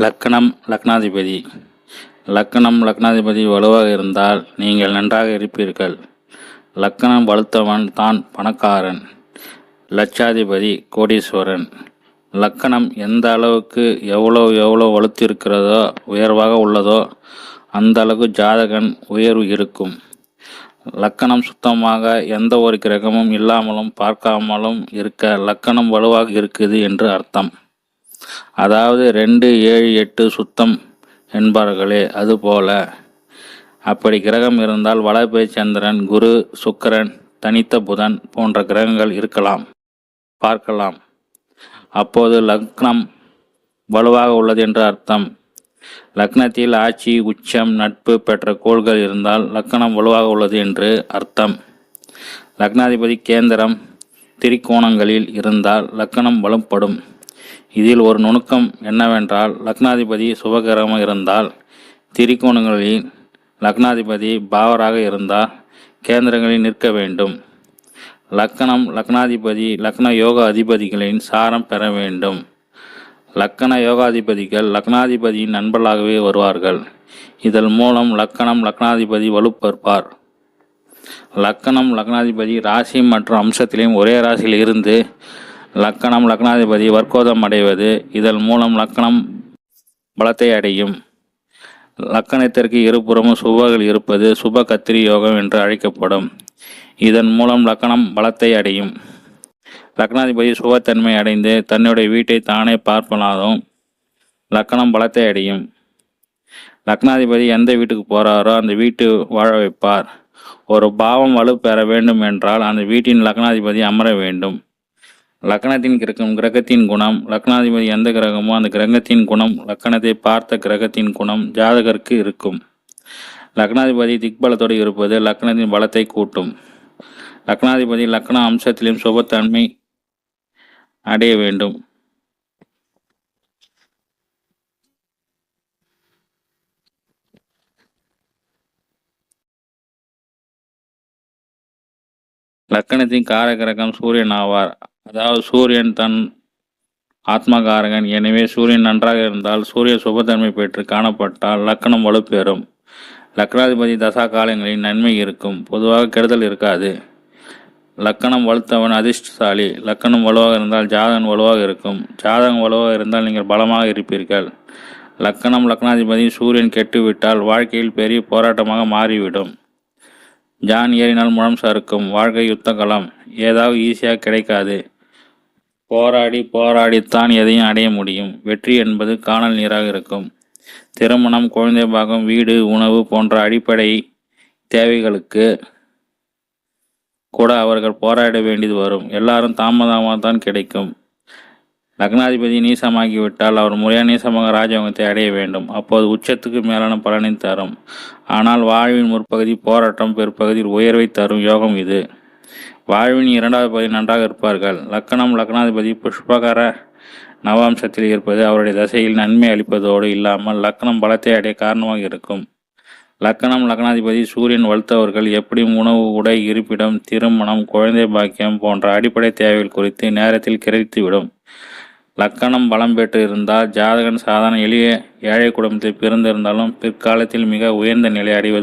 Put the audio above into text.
லக்கணம் லக்னாதிபதி. லக்கணம் லக்னாதிபதி வலுவாக இருந்தால் நீங்கள் நன்றாக இருப்பீர்கள். லக்கணம் வலுத்தவன் தான் பணக்காரன், லட்சாதிபதி, கோடீஸ்வரன். லக்கணம் எந்த அளவுக்கு எவ்வளோ வலுத்திருக்கிறதோ, உயர்வாக உள்ளதோ அந்த அளவுக்கு ஜாதகன் உயர்வு இருக்கும். லக்கணம் சுத்தமாக எந்த ஒரு கிரகமும் இல்லாமலும் பார்க்காமலும் இருக்க லக்கணம் வலுவாக இருக்குது என்று அர்த்தம். அதாவது 2, 7, 8 சுத்தம் என்பார்களே, அதுபோல அப்படி கிரகம் இருந்தால் வளர்பிறை சந்திரன், குரு, சுக்கிரன், தனித்த புதன் போன்ற கிரகங்கள் இருக்கலாம், பார்க்கலாம். அப்போது லக்னம் வலுவாக உள்ளது என்று அர்த்தம். லக்னத்தில் ஆட்சி, உச்சம், நட்பு பெற்ற கோள்கள் இருந்தால் லக்கணம் வலுவாக உள்ளது என்று அர்த்தம். லக்னாதிபதி கேந்திரம், திரிகோணங்களில் இருந்தால் லக்கணம் வலுப்படும். இதில் ஒரு நுணுக்கம் என்னவென்றால், லக்னாதிபதி சுபகிரகமாக இருந்தால், திரிகோணங்களில் லக்னாதிபதி பாவராக இருந்தால் கேந்திரங்களில் நிற்க வேண்டும். லக்கணம் லக்னாதிபதி லக்ன யோக அதிபதிகளின் சாரம் பெற வேண்டும். லக்கண யோகாதிபதிகள் லக்னாதிபதியின் நண்பர்களாகவே வருவார்கள். இதன் மூலம் லக்கணம் லக்னாதிபதி வலுப்பெறுப்பார். லக்கணம் லக்னாதிபதி ராசி மற்றும் அம்சத்திலையும் ஒரே ராசியில் இருந்து லக்கணம் லக்னாதிபதி வர்க்கோதம் அடைவது, இதன் மூலம் லக்கணம் பலத்தை அடையும். லக்கணத்திற்கு இருபுறமும் சுபர்கள் இருப்பது சுப கத்திரி யோகம் என்று அழைக்கப்படும். இதன் மூலம் லக்கணம் பலத்தை அடையும். லக்னாதிபதி சுபத்தன்மை அடைந்து தன்னுடைய வீட்டை தானே பார்ப்பதாலும் லக்கணம் பலத்தை அடையும். லக்னாதிபதி எந்த வீட்டுக்கு போகிறாரோ அந்த வீட்டு வாழ வைப்பார். ஒரு பாவம் வலு பெற வேண்டும் என்றால் அந்த வீட்டின் லக்னாதிபதி அமர வேண்டும். லக்னத்தின் இருக்கும் கிரகத்தின் குணம், லக்னாதிபதி எந்த கிரகமோ அந்த கிரகத்தின் குணம் லக்கணத்தை பார்த்த கிரகத்தின் குணம் ஜாதகருக்கு இருக்கும். லக்னாதிபதி திக்பலத்தோடு இருப்பது லக்னத்தின் பலத்தை கூட்டும். லக்னாதிபதி லக்ன அம்சத்திலும் சுபத்தன்மை அடைய வேண்டும். லக்கணத்தின் காரகிரகம் சூரியன் ஆவார். அதாவது சூரியன் தன் ஆத்மகாரகன். எனவே சூரியன் நன்றாக இருந்தால், சூரியன் சுபத்தன்மை பெற்று காணப்பட்டால் லக்கணம் வலுப்பெறும். லக்னாதிபதி தசா காலங்களில் நன்மை இருக்கும், பொதுவாக கெடுதல் இருக்காது. லக்கணம் வலுத்தவன் அதிர்ஷ்டசாலி. லக்கணம் வலுவாக இருந்தால் ஜாதகம் வலுவாக இருக்கும். ஜாதகம் வலுவாக இருந்தால் நீங்கள் பலமாக இருப்பீர்கள். லக்கணம் லக்னாதிபதி சூரியன் கெட்டுவிட்டால் வாழ்க்கையில் பெரிய போராட்டமாக மாறிவிடும். ஜான் ஏறினால் முழம் சறுக்கும். வாழ்க்கை யுத்தகலம். ஏதாவது ஈஸியாக கிடைக்காது. போராடித்தான் எதையும் அடைய முடியும். வெற்றி என்பது காணல் நீராக இருக்கும். திருமணம், குழந்தை பாகம், வீடு, உணவு போன்ற அடிப்படை தேவைகளுக்கு கூட அவர்கள் போராட வேண்டியது வரும். எல்லாரும் தாமதமாக தான் கிடைக்கும். லக்னாதிபதி நீசமாகிவிட்டால் அவர் முறையான நீசமாக ராஜயோகத்தை அடைய வேண்டும். அப்போது உச்சத்துக்கு மேலான பலனை தரும். ஆனால் வாழ்வின் முற்பகுதி போராட்டம், பிற்பகுதியில் உயர்வை தரும் யோகம் இது. வாழ்வின் 2வது பகுதி நன்றாக இருப்பார்கள். லக்கணம் லக்னாதிபதி புஷ்பகர நவாம்சத்தில் இருப்பது அவருடைய தசையில் நன்மை அளிப்பதோடு இல்லாமல் லக்கணம் பலத்தை அடைய காரணமாக இருக்கும். லக்கணம் லக்னாதிபதி சூரியன் வலுத்தவர்கள் எப்படியும் உணவு, உடை, இருப்பிடம், திருமணம், குழந்தை பாக்கியம் போன்ற அடிப்படை தேவைகள் குறித்து நேரத்தில் கிடைத்துவிடும். லக்கணம் பலம் பெற்று இருந்தால் ஜாதகன் சாதாரண எளிய ஏழை குடும்பத்தில் பிறந்திருந்தாலும் பிற்காலத்தில் மிக உயர்ந்த நிலை அடைவது